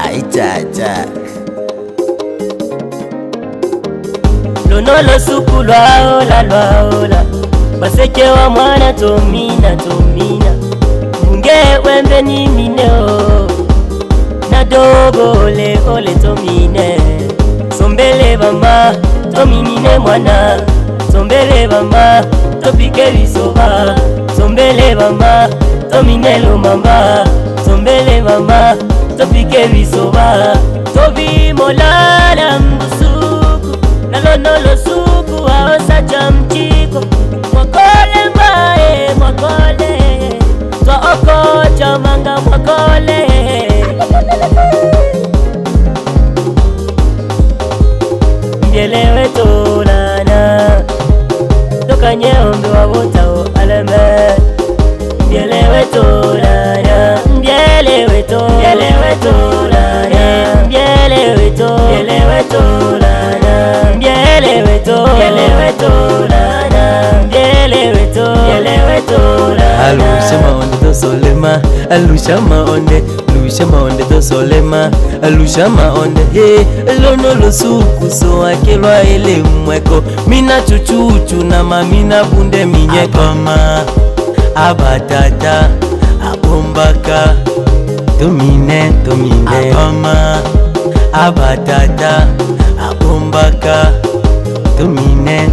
Aichacha Lonolo suku lwaola Baseke wa mwana tomina Munge wembe ni mineo Na dogo ole tomine Sombele bamba tominine mwana Sombele bamba topike bisoba Sombele bamba tomine lumamba Sombele bamba topike bisoba Tobi molala mbusuku Nalonolo suku aosa chamchiko Mwakole mbae mwakole Twa oko chamanga mwakole Mbielewe tolana Toka nyeombe wabotao aleme Mbielewe tolana Mbielewe tolana Mbielewe tolana Mbielewe tolana Alusha maonde to solema Alusha maonde to solema Alusha maonde Lonolo suku so akelwa ele mweko Mina chuchuchu na mamina bunde minyeko Abama, abatata, abombaka Tomine Abama, abatata, abombaka Tomine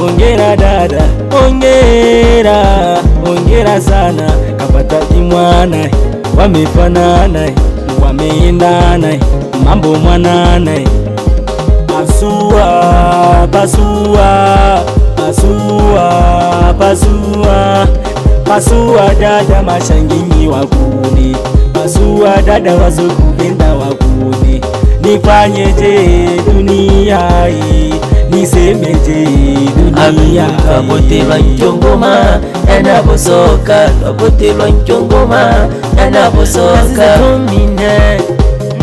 Ongera dada, ongera sana Kapata imwana, wamefanana, wameendana Mambo mwanana Pasua dada mashanginyi wakuni Pasua dada wazokupenda wakuni Nifanyeje dunia hii Nisemeje dunia hii Kabotelwa nchongoma Nanabosoka Kabotelwa nchongoma Nanabosoka Tomine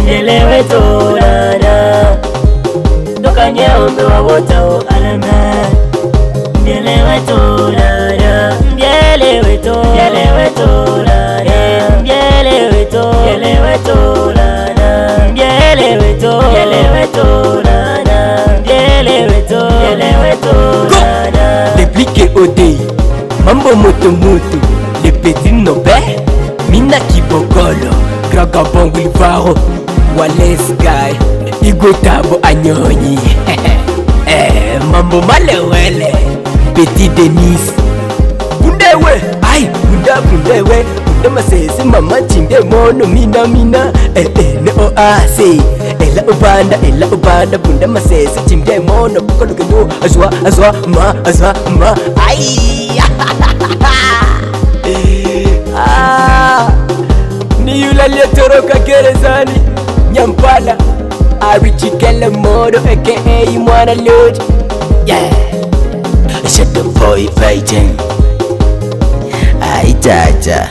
Mbielewe tolana Toka nyeombe wabotao aleme Mbielewe tolana Mbielewe tolana Mbielewe tolana Dépliqué au dé Mambo moto Le petit nobe Mina kibokolo Graga bongo livaro Wales guy Igo tabo anyonyi Mambo malewele Petit Denis Bundewe Ay bundewe Bunde masese mama chinde mono mina ne oase Ela ubanda Bunde masese chinde mono Buko lukendo azwa ma Ay Ni yula lietoroka gerezani Nyampala Arichikele modo aka mwana lord Yeah Shut the boy fighting Aichacha